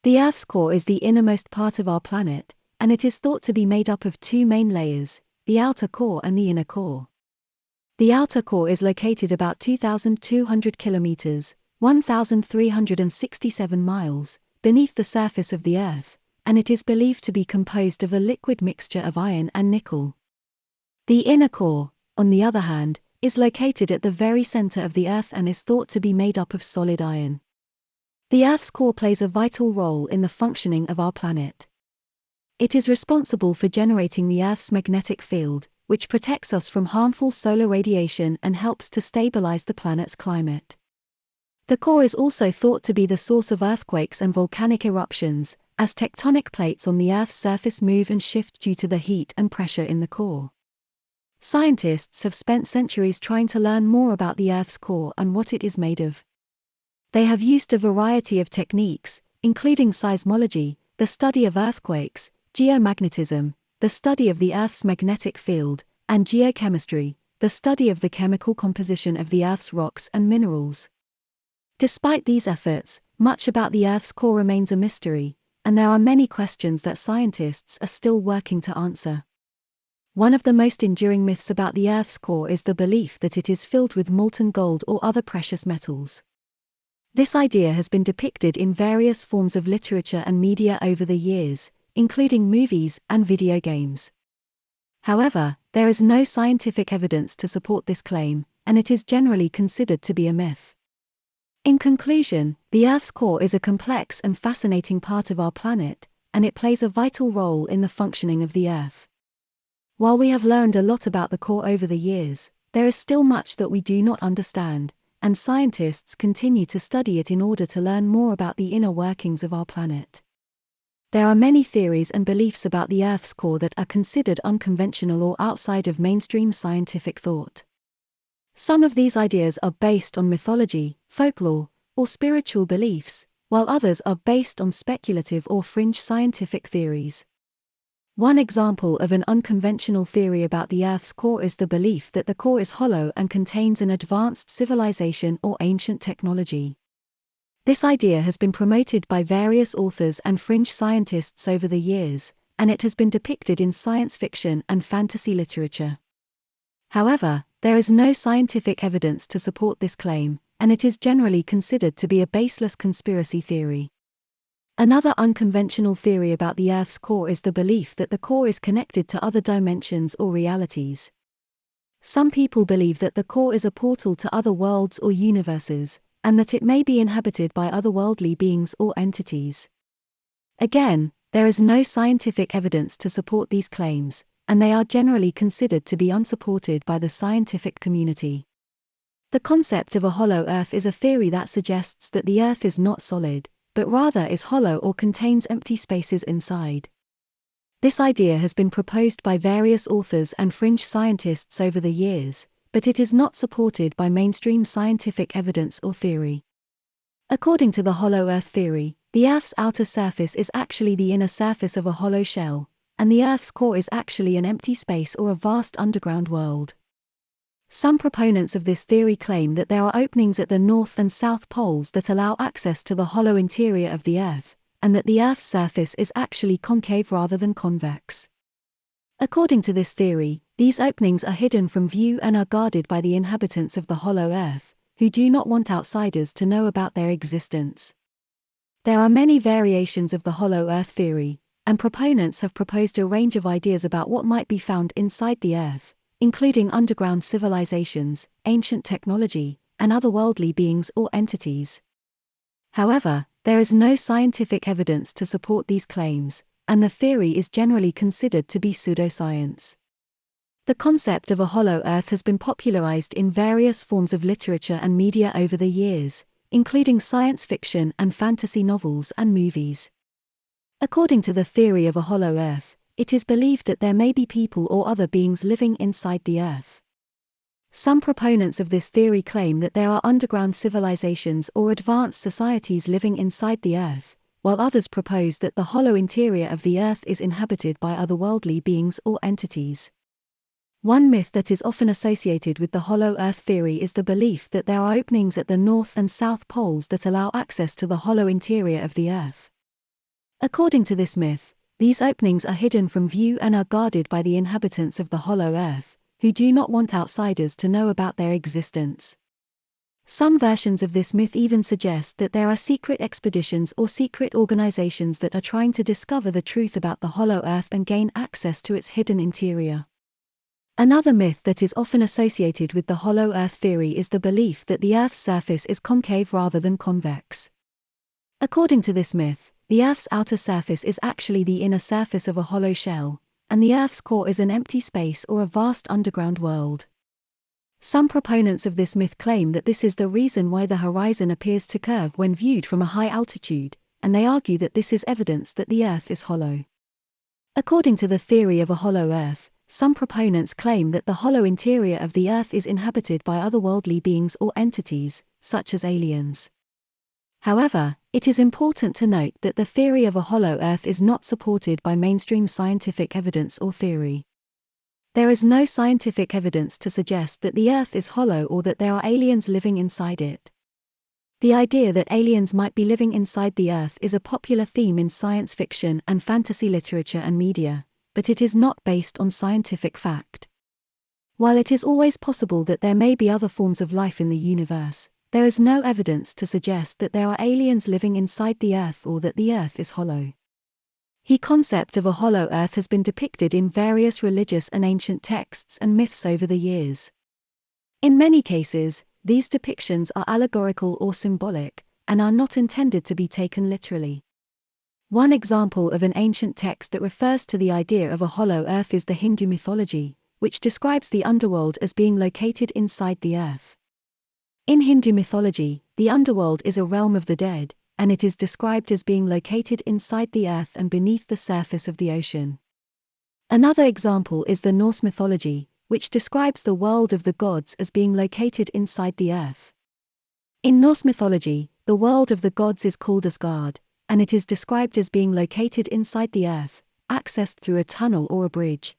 The Earth's core is the innermost part of our planet, and it is thought to be made up of two main layers, the outer core and the inner core. The outer core is located about 2,200 kilometers, 1,367 miles, beneath the surface of the Earth, and it is believed to be composed of a liquid mixture of iron and nickel. The inner core, on the other hand, is located at the very center of the Earth and is thought to be made up of solid iron. The Earth's core plays a vital role in the functioning of our planet. It is responsible for generating the Earth's magnetic field, which protects us from harmful solar radiation and helps to stabilize the planet's climate. The core is also thought to be the source of earthquakes and volcanic eruptions, as tectonic plates on the Earth's surface move and shift due to the heat and pressure in the core. Scientists have spent centuries trying to learn more about the Earth's core and what it is made of. They have used a variety of techniques, including seismology, the study of earthquakes, geomagnetism, the study of the Earth's magnetic field, and geochemistry, the study of the chemical composition of the Earth's rocks and minerals. Despite these efforts, much about the Earth's core remains a mystery, and there are many questions that scientists are still working to answer. One of the most enduring myths about the Earth's core is the belief that it is filled with molten gold or other precious metals. This idea has been depicted in various forms of literature and media over the years, including movies and video games. However, there is no scientific evidence to support this claim, and it is generally considered to be a myth. In conclusion, the Earth's core is a complex and fascinating part of our planet, and it plays a vital role in the functioning of the Earth. While we have learned a lot about the core over the years, there is still much that we do not understand, and scientists continue to study it in order to learn more about the inner workings of our planet. There are many theories and beliefs about the Earth's core that are considered unconventional or outside of mainstream scientific thought. Some of these ideas are based on mythology, folklore, or spiritual beliefs, while others are based on speculative or fringe scientific theories. One example of an unconventional theory about the Earth's core is the belief that the core is hollow and contains an advanced civilization or ancient technology. This idea has been promoted by various authors and fringe scientists over the years, and it has been depicted in science fiction and fantasy literature. However, there is no scientific evidence to support this claim, and it is generally considered to be a baseless conspiracy theory. Another unconventional theory about the Earth's core is the belief that the core is connected to other dimensions or realities. Some people believe that the core is a portal to other worlds or universes, and that it may be inhabited by otherworldly beings or entities. Again, there is no scientific evidence to support these claims, and they are generally considered to be unsupported by the scientific community. The concept of a hollow Earth is a theory that suggests that the Earth is not solid, but rather is hollow or contains empty spaces inside. This idea has been proposed by various authors and fringe scientists over the years, but it is not supported by mainstream scientific evidence or theory. According to the hollow Earth theory, the Earth's outer surface is actually the inner surface of a hollow shell, and the Earth's core is actually an empty space or a vast underground world. Some proponents of this theory claim that there are openings at the north and south poles that allow access to the hollow interior of the Earth, and that the Earth's surface is actually concave rather than convex. According to this theory, these openings are hidden from view and are guarded by the inhabitants of the hollow Earth, who do not want outsiders to know about their existence. There are many variations of the hollow Earth theory, and proponents have proposed a range of ideas about what might be found inside the Earth, including underground civilizations, ancient technology, and otherworldly beings or entities. However, there is no scientific evidence to support these claims, and the theory is generally considered to be pseudoscience. The concept of a hollow Earth has been popularized in various forms of literature and media over the years, including science fiction and fantasy novels and movies. According to the theory of a hollow Earth, it is believed that there may be people or other beings living inside the Earth. Some proponents of this theory claim that there are underground civilizations or advanced societies living inside the Earth, while others propose that the hollow interior of the Earth is inhabited by otherworldly beings or entities. One myth that is often associated with the hollow Earth theory is the belief that there are openings at the north and south poles that allow access to the hollow interior of the Earth. According to this myth, these openings are hidden from view and are guarded by the inhabitants of the hollow earth, who do not want outsiders to know about their existence. Some versions of this myth even suggest that there are secret expeditions or secret organizations that are trying to discover the truth about the hollow earth and gain access to its hidden interior. Another myth that is often associated with the hollow earth theory is the belief that the Earth's surface is concave rather than convex. According to this myth, the Earth's outer surface is actually the inner surface of a hollow shell, and the Earth's core is an empty space or a vast underground world. Some proponents of this myth claim that this is the reason why the horizon appears to curve when viewed from a high altitude, and they argue that this is evidence that the Earth is hollow. According to the theory of a hollow Earth, some proponents claim that the hollow interior of the Earth is inhabited by otherworldly beings or entities, such as aliens. However, it is important to note that the theory of a hollow Earth is not supported by mainstream scientific evidence or theory. There is no scientific evidence to suggest that the Earth is hollow or that there are aliens living inside it. The idea that aliens might be living inside the Earth is a popular theme in science fiction and fantasy literature and media, but it is not based on scientific fact. While it is always possible that there may be other forms of life in the universe, there is no evidence to suggest that there are aliens living inside the Earth or that the Earth is hollow. The concept of a hollow Earth has been depicted in various religious and ancient texts and myths over the years. In many cases, these depictions are allegorical or symbolic, and are not intended to be taken literally. One example of an ancient text that refers to the idea of a hollow Earth is the Hindu mythology, which describes the underworld as being located inside the Earth. In Hindu mythology, the underworld is a realm of the dead, and it is described as being located inside the Earth and beneath the surface of the ocean. Another example is the Norse mythology, which describes the world of the gods as being located inside the Earth. In Norse mythology, the world of the gods is called Asgard, and it is described as being located inside the Earth, accessed through a tunnel or a bridge.